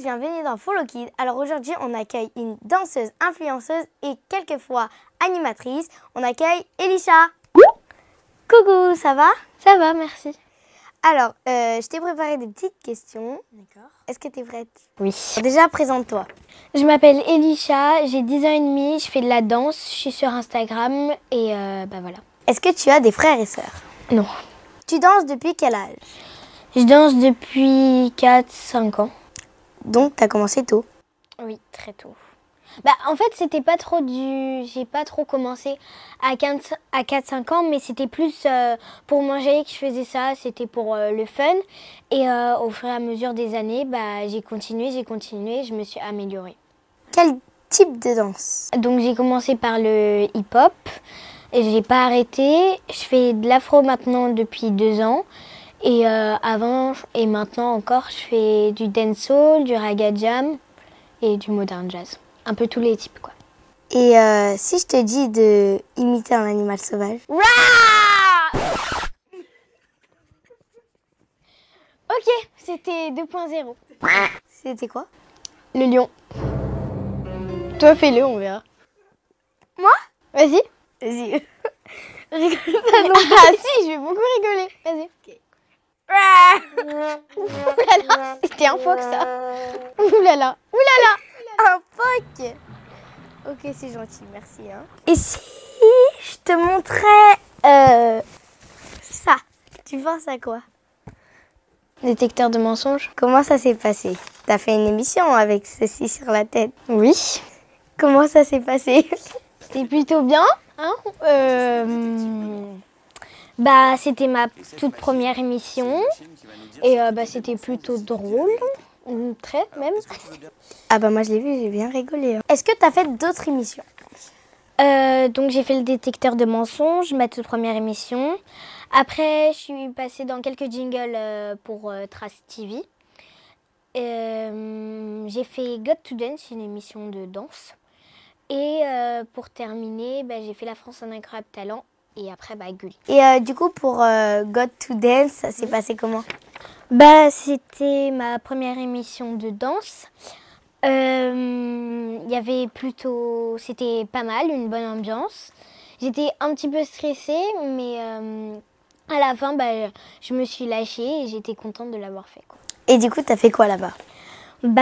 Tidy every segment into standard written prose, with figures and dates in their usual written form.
bienvenue dans Follow Kids. Alors aujourd'hui, on accueille une danseuse, influenceuse et quelquefois animatrice. On accueille Elisha. Coucou, ça va? Ça va, merci. Alors, je t'ai préparé des petites questions. D'accord. Est-ce que tu es prête? Oui. Déjà, présente-toi. Je m'appelle Elisha, j'ai 10 ans et demi, je fais de la danse, je suis sur Instagram et voilà. Est-ce que tu as des frères et sœurs? Non. Tu danses depuis quel âge? Je danse depuis 4-5 ans. Donc, tu as commencé tôt. Oui, très tôt. En fait, c'était pas trop j'ai pas trop commencé à 4-5 ans, mais c'était plus pour manger que je faisais ça, c'était pour le fun. Et au fur et à mesure des années, j'ai continué, je me suis améliorée. Quel type de danse? Donc j'ai commencé par le hip-hop et j'ai pas arrêté. Je fais de l'afro maintenant depuis 2 ans. Et avant et maintenant encore, je fais du dancehall, du raga jam et du modern jazz. Un peu tous les types, quoi. Et si je te dis de imiter un animal sauvage? Ok, c'était 2.0. C'était quoi? Le lion. Toi, fais-le, on verra. Moi? Vas-y. Vas-y. Rigole pas non. Ah si, je vais beaucoup rigoler. Vas-y. Oulala, c'était un phoque ça. Oulala, oulala. Un phoque. Ok, c'est gentil, merci. Hein. Et si je te montrais ça, tu penses à quoi? Détecteur de mensonges. Comment ça s'est passé? T'as fait une émission avec ceci sur la tête. Oui. Comment ça s'est passé? C'était plutôt bien. Hein c'était ma toute première émission. Et c'était plutôt drôle. Très même. Ah moi je l'ai vu, j'ai bien rigolé. Hein. Est-ce que t'as fait d'autres émissions? Donc j'ai fait le détecteur de mensonges, ma toute première émission. Après, je suis passée dans quelques jingles pour Trace TV. J'ai fait Got to Dance, une émission de danse. Et pour terminer, j'ai fait La France un incroyable talent. Et après, Gulli. Et du coup, pour Got to Dance, ça s'est passé comment? C'était ma première émission de danse. C'était pas mal, une bonne ambiance. J'étais un petit peu stressée, mais à la fin, je me suis lâchée et j'étais contente de l'avoir fait, quoi. Et du coup, t'as fait quoi là-bas? Donc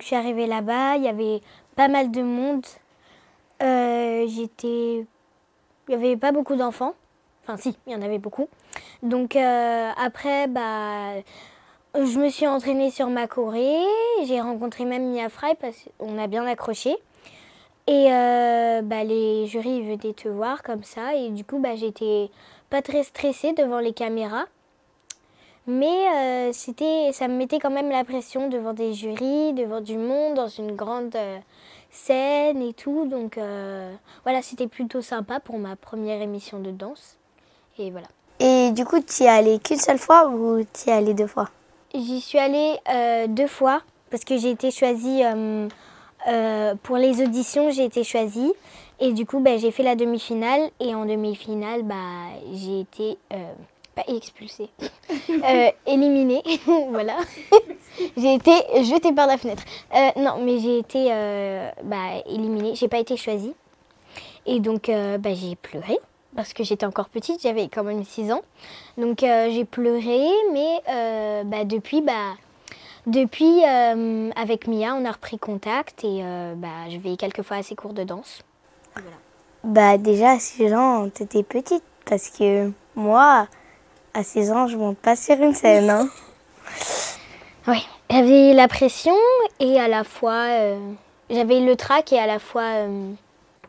je suis arrivée là-bas, il y avait pas mal de monde. Il y avait pas beaucoup d'enfants. Enfin si, il y en avait beaucoup. Donc après, je me suis entraînée sur ma choré. J'ai rencontré même Mia Fry parce qu'on a bien accroché. Et les jurys venaient te voir comme ça. Et du coup, j'étais pas très stressée devant les caméras. Mais ça me mettait quand même la pression devant des jurys, devant du monde, dans une grande scène et tout. Donc voilà, c'était plutôt sympa pour ma première émission de danse. Et voilà. Et du coup, tu y es allée qu'une seule fois ou tu y es allée 2 fois? J'y suis allée 2 fois parce que j'ai été choisie pour les auditions, j'ai été choisie. Et du coup, j'ai fait la demi-finale. Et en demi-finale, j'ai été... pas expulsée, éliminée, voilà. J'ai été jetée par la fenêtre. Non, mais j'ai été éliminée, j'ai pas été choisie. Et donc, j'ai pleuré, parce que j'étais encore petite, j'avais quand même 6 ans. Donc, j'ai pleuré, mais depuis, avec Mia, on a repris contact et je vais quelques fois à ses cours de danse. Voilà. Déjà, à 6 ans, t'étais petite, parce que moi... À 6 ans, je monte pas sur une scène. Hein. Oui, j'avais la pression et à la fois, j'avais le trac et à la fois...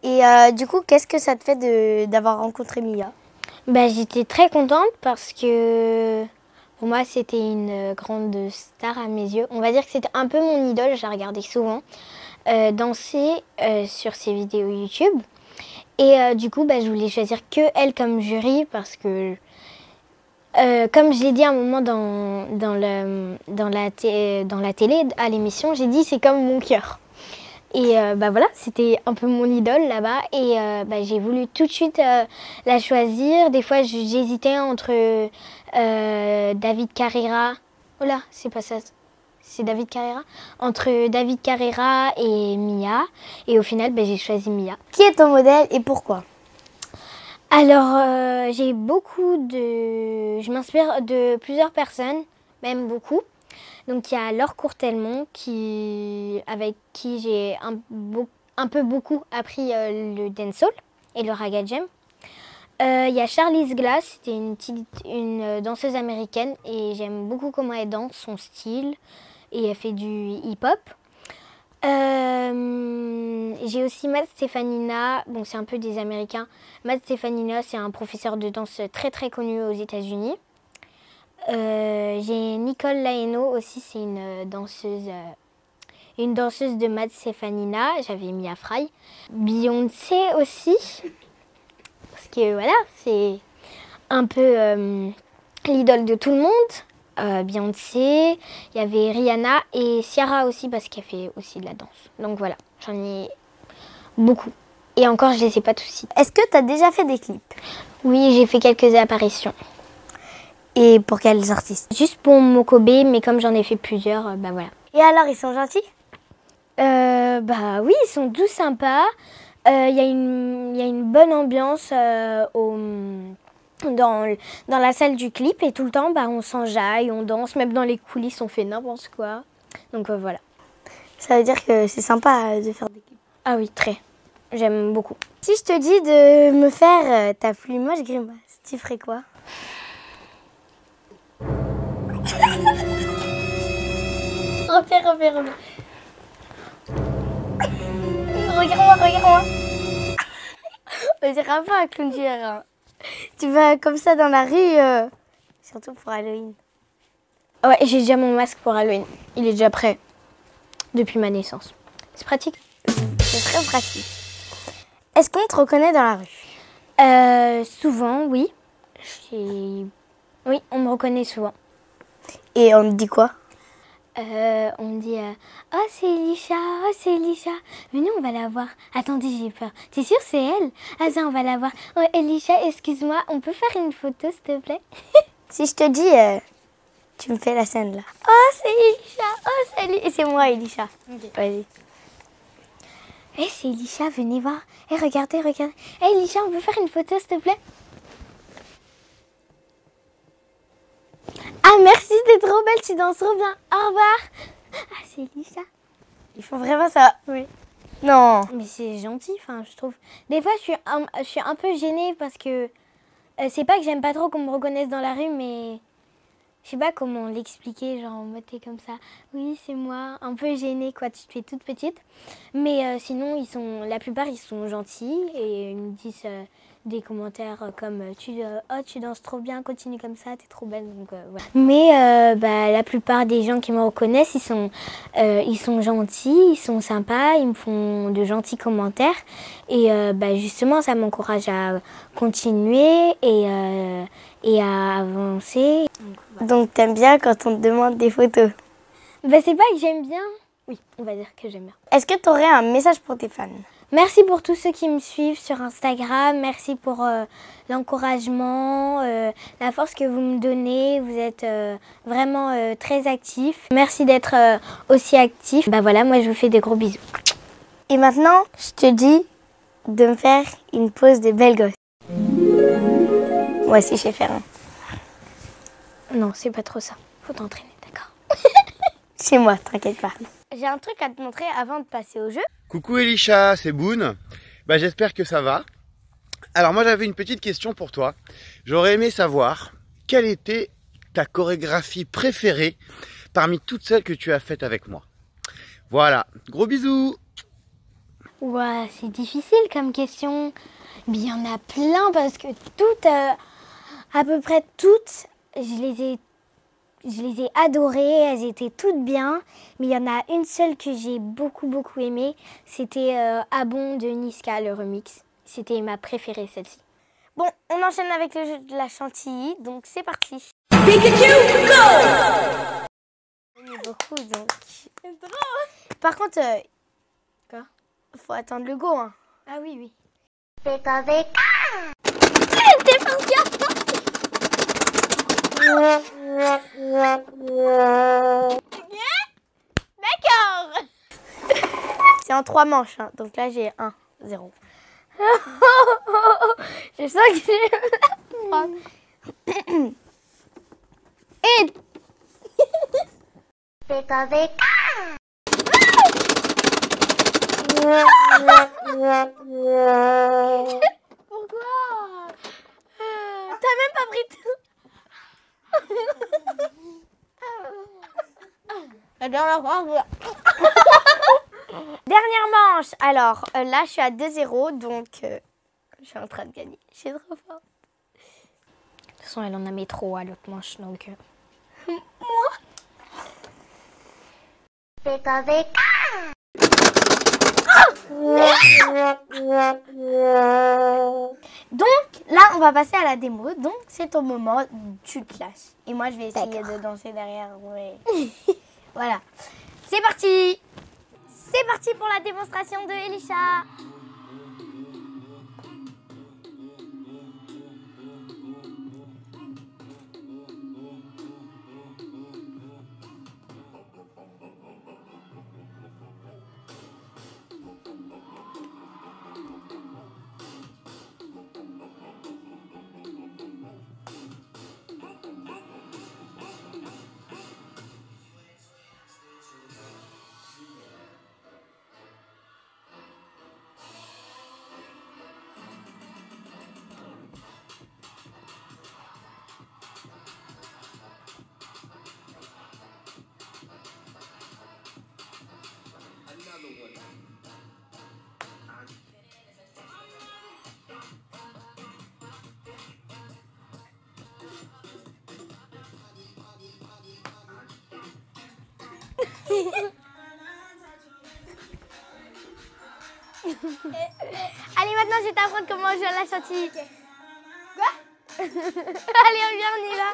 Et du coup, qu'est-ce que ça te fait d'avoir rencontré Mia? J'étais très contente parce que pour moi, c'était une grande star à mes yeux. On va dire que c'était un peu mon idole, je la regardais souvent danser sur ses vidéos YouTube. Et du coup, je voulais choisir que elle comme jury parce que... comme je l'ai dit à un moment dans la télé, à l'émission, j'ai dit c'est comme mon cœur. Et voilà, c'était un peu mon idole là-bas. Et j'ai voulu tout de suite la choisir. Des fois, j'hésitais entre David Carrera. Oh là, c'est pas ça. c'est David Carrera, entre David Carrera et Mia. Et au final, j'ai choisi Mia. Qui est ton modèle et pourquoi? Alors, je m'inspire de plusieurs personnes, même beaucoup. Donc, il y a Laure Courtelmont, avec qui j'ai un peu beaucoup appris le dancehall et le raga jam. Il y a Charlize Glass, c'était une danseuse américaine et j'aime beaucoup comment elle danse, son style, et elle fait du hip-hop. J'ai aussi Matt Stefanina, bon c'est un peu des Américains. Matt Stefanina, c'est un professeur de danse très très connu aux États-Unis. J'ai Nicole Laeno aussi, c'est une danseuse de Matt Stefanina. J'avais Mia Fry. Beyoncé aussi, parce que voilà, c'est un peu l'idole de tout le monde. Beyoncé, il y avait Rihanna et Ciara aussi parce qu'elle fait aussi de la danse. Donc voilà, j'en ai beaucoup. Et encore, je les ai pas tous cités. Est-ce que tu as déjà fait des clips? Oui, j'ai fait quelques apparitions. Et pour quels artistes? Juste pour Mokobe, mais comme j'en ai fait plusieurs, voilà. Et alors, ils sont gentils? Oui, ils sont tous sympas. Il y a une bonne ambiance dans la salle du clip et tout le temps on s'enjaille, on danse, même dans les coulisses on fait n'importe quoi. Donc voilà. Ça veut dire que c'est sympa de faire des clips. Ah oui, très. J'aime beaucoup. Si je te dis de me faire ta plus moche grimace, tu ferais quoi? Refais. Regarde-moi. On dirait un peu un clown du R1. Tu vas comme ça dans la rue, surtout pour Halloween. Ouais, j'ai déjà mon masque pour Halloween. Il est déjà prêt depuis ma naissance. C'est pratique. C'est très pratique. Est-ce qu'on te reconnaît dans la rue? Souvent, oui. Oui, on me reconnaît souvent. Et on te dit quoi? On me dit oh c'est Elisha, venez on va la voir. Attendez, j'ai peur. T'es sûre c'est elle? Attends, on va la voir. Oh Elisha, excuse-moi, on peut faire une photo s'il te plaît? Si je te dis, tu me fais la scène là. Oh c'est Elisha, oh salut. Et c'est moi Elisha. Okay. Vas-y. C'est Elisha, venez voir. Regardez. Elisha, on peut faire une photo s'il te plaît? Ah merci, t'es trop belle, tu danses trop bien. Au revoir. Ah c'est Elisha. Ils font vraiment ça? Oui. Non. Mais c'est gentil, je trouve. Des fois, je suis un peu gênée parce que c'est pas que j'aime pas trop qu'on me reconnaisse dans la rue, mais je sais pas comment l'expliquer, genre en mode t'es comme ça. Oui, c'est moi, un peu gênée quoi, tu te fais toute petite. Mais sinon, la plupart ils sont gentils et ils me disent des commentaires comme tu danses trop bien, continue comme ça, t'es trop belle. Donc, voilà. Mais la plupart des gens qui me reconnaissent, ils sont gentils, ils sont sympas, ils me font de gentils commentaires. Et justement, ça m'encourage à continuer et à avancer. Donc t'aimes bien quand on te demande des photos? C'est pas que j'aime bien. Oui, on va dire que j'aime bien. Est-ce que tu aurais un message pour tes fans? Merci pour tous ceux qui me suivent sur Instagram. Merci pour l'encouragement, la force que vous me donnez. Vous êtes vraiment très actifs. Merci d'être aussi actifs. Voilà, moi je vous fais des gros bisous. Et maintenant, je te dis de me faire une pose de belle gosse. Moi aussi, je sais faire un. Non, c'est pas trop ça. Faut t'entraîner, d'accord? C'est moi, t'inquiète pas. J'ai un truc à te montrer avant de passer au jeu. Coucou Elisha, c'est Boone. J'espère que ça va. Alors moi j'avais une petite question pour toi. J'aurais aimé savoir quelle était ta chorégraphie préférée parmi toutes celles que tu as faites avec moi. Voilà, gros bisous. Ouais, c'est difficile comme question. Mais il y en a plein parce que toutes, à peu près toutes, je les ai adorées, elles étaient toutes bien, mais il y en a une seule que j'ai beaucoup aimée, c'était Abon de Niska, le remix. C'était ma préférée celle-ci. Bon, on enchaîne avec le jeu de la chantilly, donc c'est parti. Pikachu, go! On est beaucoup, donc... C'est drôle. Par contre, quoi? Faut attendre le go, hein. Ah oui. Pika Pika. T'es patient. fort. C'est en 3 manches, hein. Donc là j'ai 1, 0. Je sens que j'ai la prendre. Et... Pourquoi? T'as même pas pris tout. Dernière manche. Alors là, je suis à 2-0, donc je suis en train de gagner. Je suis trop forte. De toute façon, elle en a mis trop à l'autre manche, donc... Donc là, on va passer à la démo. Donc c'est ton moment, tu te lâches. Et moi, je vais essayer de danser derrière. Ouais. Voilà. C'est parti. C'est parti pour la démonstration de Elisha. Allez, maintenant, je vais t'apprendre comment jouer à la chantilly. Quoi? Allez, viens, on y va.